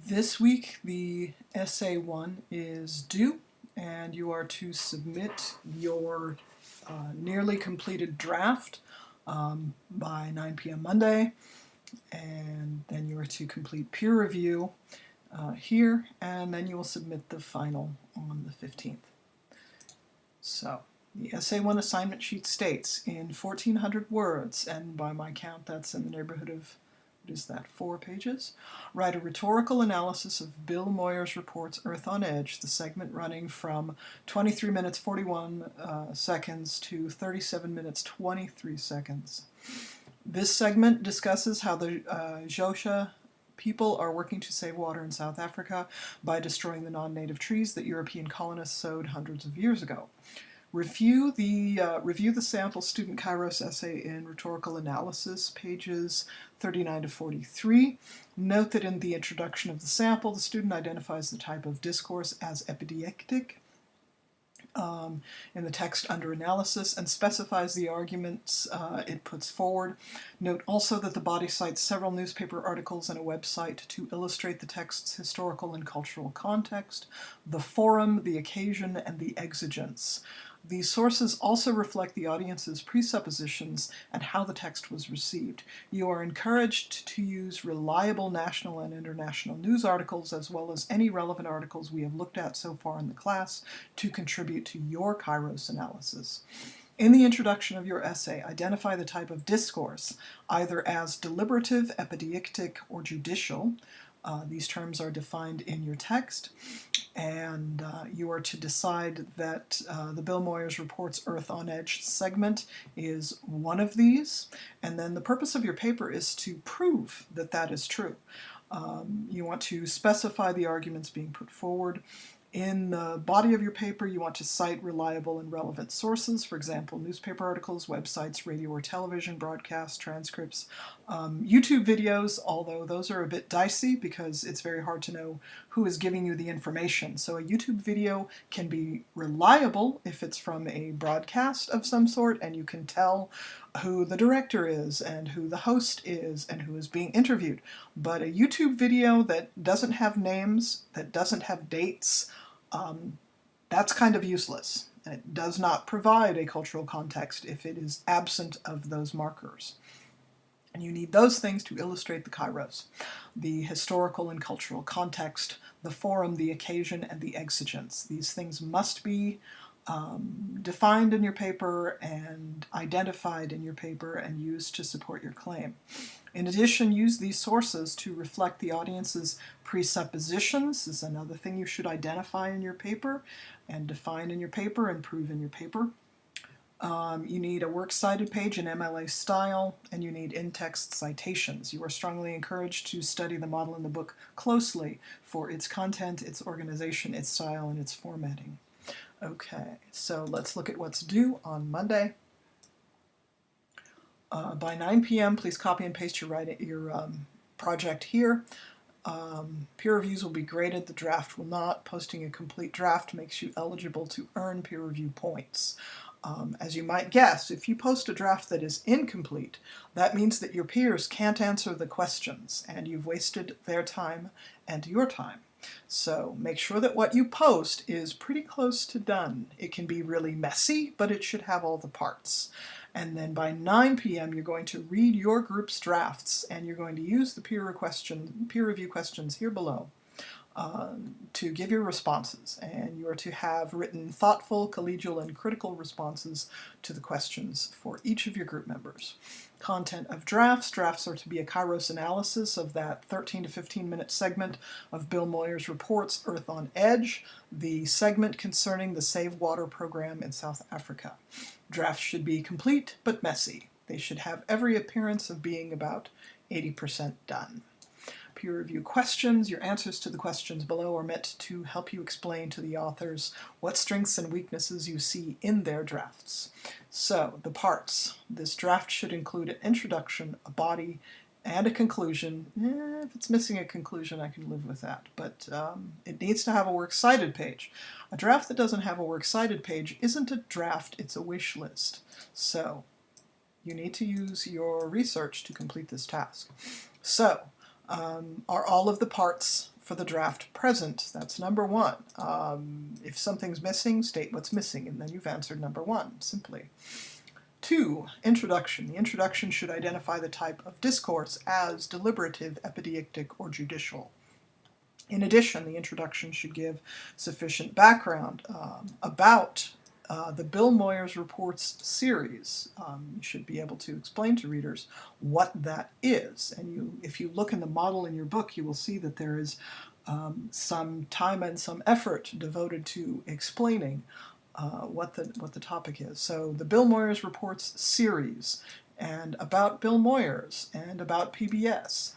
This week the essay 1 is due, and you are to submit your nearly completed draft by 9 p.m. Monday, and then you are to complete peer review here, and then you will submit the final on the 15th. So the essay 1 assignment sheet states in 1,400 words, and by my count that's in the neighborhood of, what is that, 4 pages? Write a rhetorical analysis of Bill Moyers' report's Earth on Edge, the segment running from 23 minutes 41 seconds to 37 minutes 23 seconds. This segment discusses how the Xhosa people are working to save water in South Africa by destroying the non-native trees that European colonists sowed hundreds of years ago. Review the sample student Kairos essay in rhetorical analysis, pages 39 to 43. Note that in the introduction of the sample, the student identifies the type of discourse as epideictic in the text under analysis and specifies the arguments it puts forward. Note also that the body cites several newspaper articles and a website to illustrate the text's historical and cultural context, the forum, the occasion, and the exigence. These sources also reflect the audience's presuppositions and how the text was received. You are encouraged to use reliable national and international news articles, as well as any relevant articles we have looked at so far in the class, to contribute to your Kairos analysis. In the introduction of your essay, identify the type of discourse, either as deliberative, epideictic, or judicial. These terms are defined in your text, and you are to decide that the Bill Moyers Report's Earth on Edge segment is one of these, and then the purpose of your paper is to prove that that is true. You want to specify the arguments being put forward. In the body of your paper, you want to cite reliable and relevant sources, for example, newspaper articles, websites, radio or television broadcasts, transcripts, YouTube videos, although those are a bit dicey because it's very hard to know who is giving you the information. So a YouTube video can be reliable if it's from a broadcast of some sort and you can tell who the director is and who the host is and who is being interviewed. But a YouTube video that doesn't have names, that doesn't have dates, that's kind of useless. And it does not provide a cultural context if it is absent of those markers. And you need those things to illustrate the Kairos: the historical and cultural context, the forum, the occasion, and the exigence. These things must be defined in your paper and identified in your paper and used to support your claim. In addition, use these sources to reflect the audience's presuppositions. This is another thing you should identify in your paper and define in your paper and prove in your paper. You need a works cited page in MLA style, and you need in-text citations. You are strongly encouraged to study the model in the book closely for its content, its organization, its style, and its formatting. Okay, so let's look at what's due on Monday. By 9 p.m., please copy and paste your project here. Peer reviews will be graded, the draft will not. Posting a complete draft makes you eligible to earn peer review points. As you might guess, if you post a draft that is incomplete, that means that your peers can't answer the questions, and you've wasted their time and your time. So make sure that what you post is pretty close to done. It can be really messy, but it should have all the parts. And then by 9 p.m. you're going to read your group's drafts, and you're going to use the peer review questions here below to give your responses. And you are to have written thoughtful, collegial, and critical responses to the questions for each of your group members. Content of drafts. Drafts are to be a Kairos analysis of that 13 to 15 minute segment of Bill Moyers' Report's Earth on Edge, the segment concerning the Save Water program in South Africa. Drafts should be complete but messy. They should have every appearance of being about 80% done. Peer review questions. Your answers to the questions below are meant to help you explain to the authors what strengths and weaknesses you see in their drafts. So, the parts. This draft should include an introduction, a body, and a conclusion. If it's missing a conclusion, I can live with that, but it needs to have a works cited page. A draft that doesn't have a works cited page isn't a draft, it's a wish list. So, you need to use your research to complete this task. So, are all of the parts for the draft present. That's number one. If something's missing, state what's missing, and then you've answered number one, simply. 2. Introduction. The introduction should identify the type of discourse as deliberative, epideictic, or judicial. In addition, the introduction should give sufficient background about the Bill Moyers Reports series. You should be able to explain to readers what that is. And if you look in the model in your book, you will see that there is some time and some effort devoted to explaining what the topic is. So the Bill Moyers Reports series, and about Bill Moyers, and about PBS.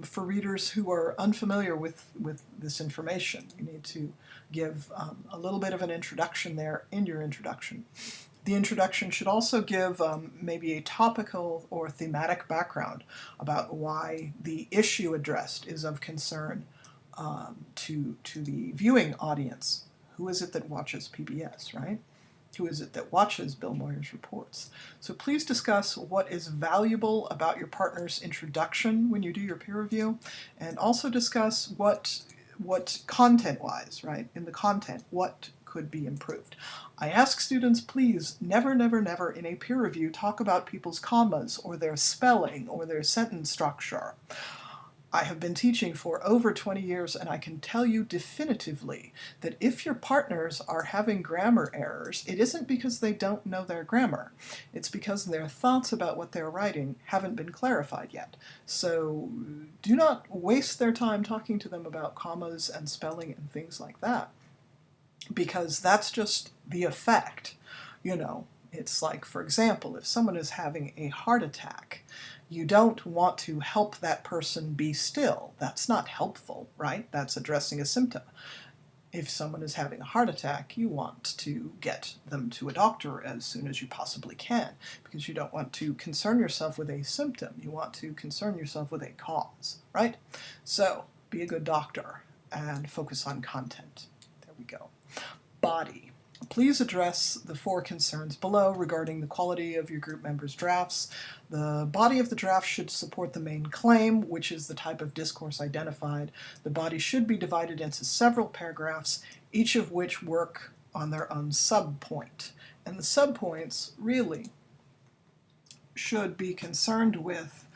For readers who are unfamiliar with this information, you need to give a little bit of an introduction there in your introduction. The introduction should also give maybe a topical or thematic background about why the issue addressed is of concern to the viewing audience. Who is it that watches PBS, right? Who is it that watches Bill Moyers Reports? So please discuss what is valuable about your partner's introduction when you do your peer review, and also discuss what content-wise, right, in the content, what could be improved. I ask students, please never, never, never in a peer review talk about people's commas or their spelling or their sentence structure. I have been teaching for over 20 years, and I can tell you definitively that if your partners are having grammar errors, it isn't because they don't know their grammar. It's because their thoughts about what they're writing haven't been clarified yet. So do not waste their time talking to them about commas and spelling and things like that, because that's just the effect. You know, it's like, for example, if someone is having a heart attack, you don't want to help that person be still. That's not helpful, right? That's addressing a symptom. If someone is having a heart attack, you want to get them to a doctor as soon as you possibly can, because you don't want to concern yourself with a symptom. You want to concern yourself with a cause, right? So be a good doctor and focus on content. There we go. Body. Please address the 4 concerns below regarding the quality of your group members' drafts. The body of the draft should support the main claim, which is the type of discourse identified. The body should be divided into several paragraphs, each of which work on their own subpoint. And the subpoints really should be concerned with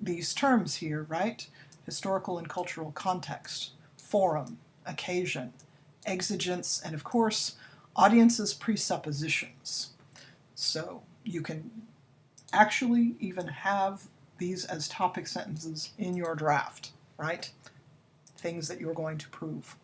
these terms here, right? Historical and cultural context, forum, occasion, exigence, and of course, audience's presuppositions. So you can actually even have these as topic sentences in your draft, right? Things that you're going to prove.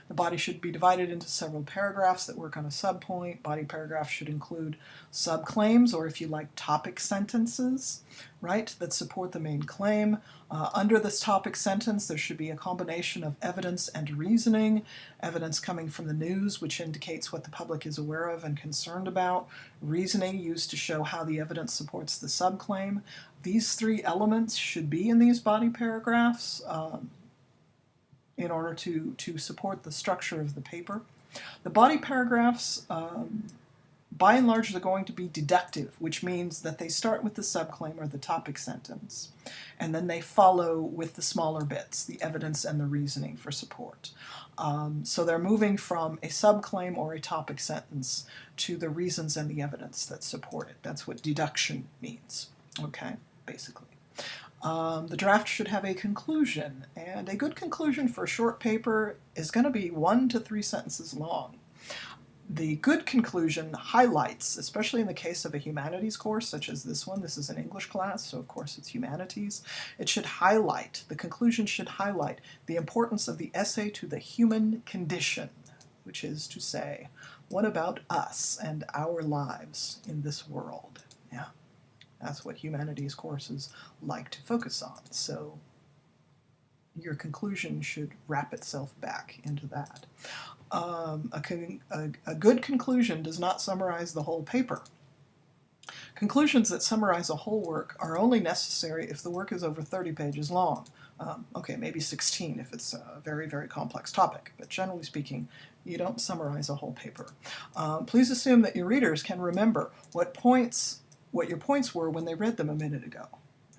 The body should be divided into several paragraphs that work on a subpoint. Body paragraphs should include subclaims, or if you like, topic sentences, right, that support the main claim. Under this topic sentence, there should be a combination of evidence and reasoning. Evidence coming from the news, which indicates what the public is aware of and concerned about. Reasoning used to show how the evidence supports the subclaim. These 3 elements should be in these body paragraphs in order to support the structure of the paper. The body paragraphs, by and large, are going to be deductive, which means that they start with the subclaim or the topic sentence, and then they follow with the smaller bits, the evidence and the reasoning for support. So they're moving from a subclaim or a topic sentence to the reasons and the evidence that support it. That's what deduction means, okay, basically. The draft should have a conclusion, and a good conclusion for a short paper is going to be 1 to 3 sentences long. The good conclusion highlights, especially in the case of a humanities course such as this one, this is an English class, so of course it's humanities, it should highlight, the conclusion should highlight the importance of the essay to the human condition, which is to say, what about us and our lives in this world? Yeah. That's what humanities courses like to focus on. So your conclusion should wrap itself back into that. A good conclusion does not summarize the whole paper. Conclusions that summarize a whole work are only necessary if the work is over 30 pages long. Okay, maybe 16 if it's a very, very complex topic, but generally speaking, you don't summarize a whole paper. Please assume that your readers can remember what your points were when they read them a minute ago.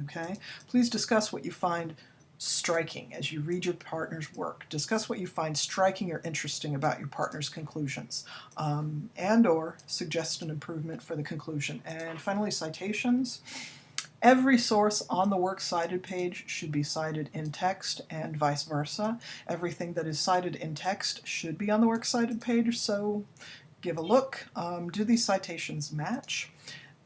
Okay? Please discuss what you find striking as you read your partner's work. Discuss what you find striking or interesting about your partner's conclusions, and or suggest an improvement for the conclusion. And finally, citations. Every source on the Works Cited page should be cited in text and vice versa. Everything that is cited in text should be on the Works Cited page, so give a look. Do these citations match?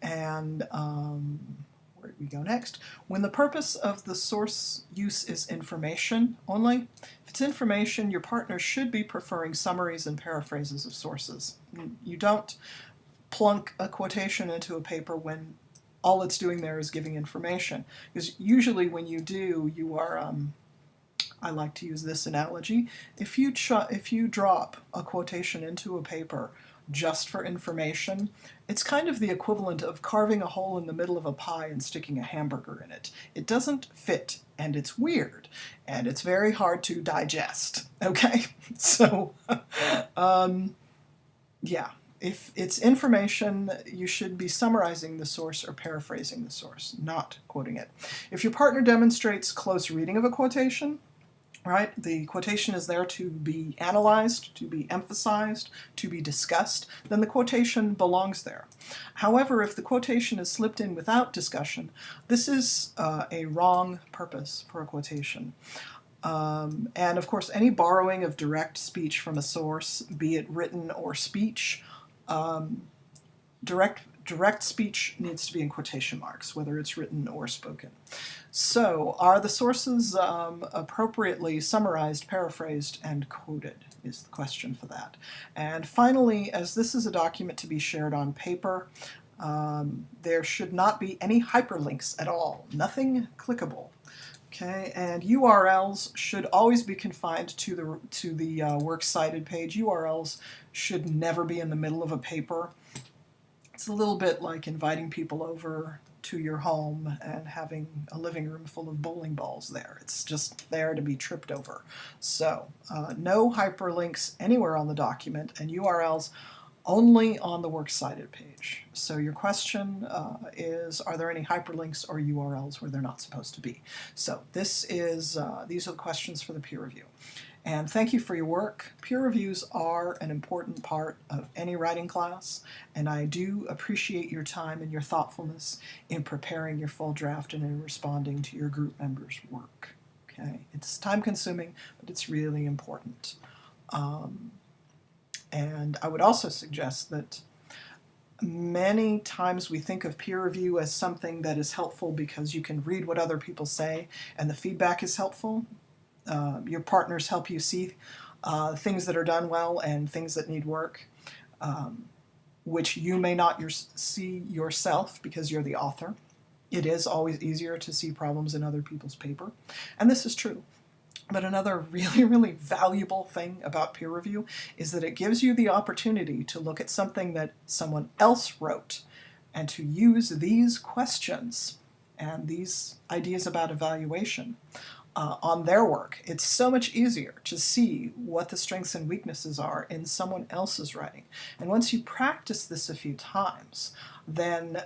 And where do we go next? When the purpose of the source use is information only, if it's information, your partner should be preferring summaries and paraphrases of sources. You don't plunk a quotation into a paper when all it's doing there is giving information. Because usually when you do, you are, I like to use this analogy, if you drop a quotation into a paper just for information, it's kind of the equivalent of carving a hole in the middle of a pie and sticking a hamburger in it. It doesn't fit, and it's weird, and it's very hard to digest, okay? So, yeah. If it's information, you should be summarizing the source or paraphrasing the source, not quoting it. If your partner demonstrates close reading of a quotation, right, the quotation is there to be analyzed, to be emphasized, to be discussed, then the quotation belongs there. However, if the quotation is slipped in without discussion, this is a wrong purpose for a quotation. And of course, any borrowing of direct speech from a source, be it written or speech, direct speech needs to be in quotation marks, whether it's written or spoken. So, are the sources appropriately summarized, paraphrased, and quoted, is the question for that. And finally, as this is a document to be shared on paper, there should not be any hyperlinks at all, nothing clickable. Okay, and URLs should always be confined to the Works Cited page. URLs should never be in the middle of a paper. It's a little bit like inviting people over to your home and having a living room full of bowling balls there. It's just there to be tripped over. So, no hyperlinks anywhere on the document, and URLs only on the Works Cited page. So your question is, are there any hyperlinks or URLs where they're not supposed to be? So these are the questions for the peer review. And thank you for your work. Peer reviews are an important part of any writing class, and I do appreciate your time and your thoughtfulness in preparing your full draft and in responding to your group members' work. Okay, it's time consuming, but it's really important. And I would also suggest that many times we think of peer review as something that is helpful because you can read what other people say and the feedback is helpful. Your partners help you see things that are done well and things that need work, which you may not see yourself because you're the author. It is always easier to see problems in other people's paper, and this is true. But another really, really valuable thing about peer review is that it gives you the opportunity to look at something that someone else wrote and to use these questions and these ideas about evaluation on their work. It's so much easier to see what the strengths and weaknesses are in someone else's writing. And once you practice this a few times, then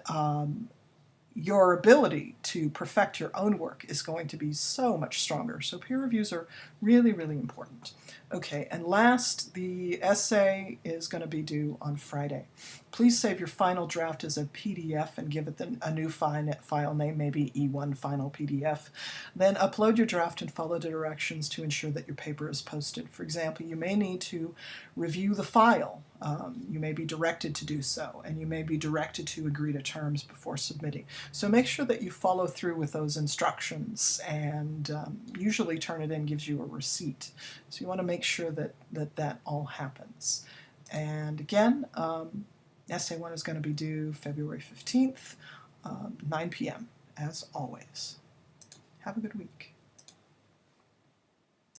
your ability to perfect your own work is going to be so much stronger. So peer reviews are really, really important. Okay, and last, the essay is going to be due on Friday. Please save your final draft as a PDF and give it a new file name, maybe E1 Final PDF. Then upload your draft and follow the directions to ensure that your paper is posted. For example, you may need to review the file. You may be directed to do so, and you may be directed to agree to terms before submitting. So make sure that you follow through with those instructions, and usually Turnitin gives you a receipt. So you want to make sure that all happens. And again, Essay 1 is going to be due February 15th, 9 p.m., as always. Have a good week.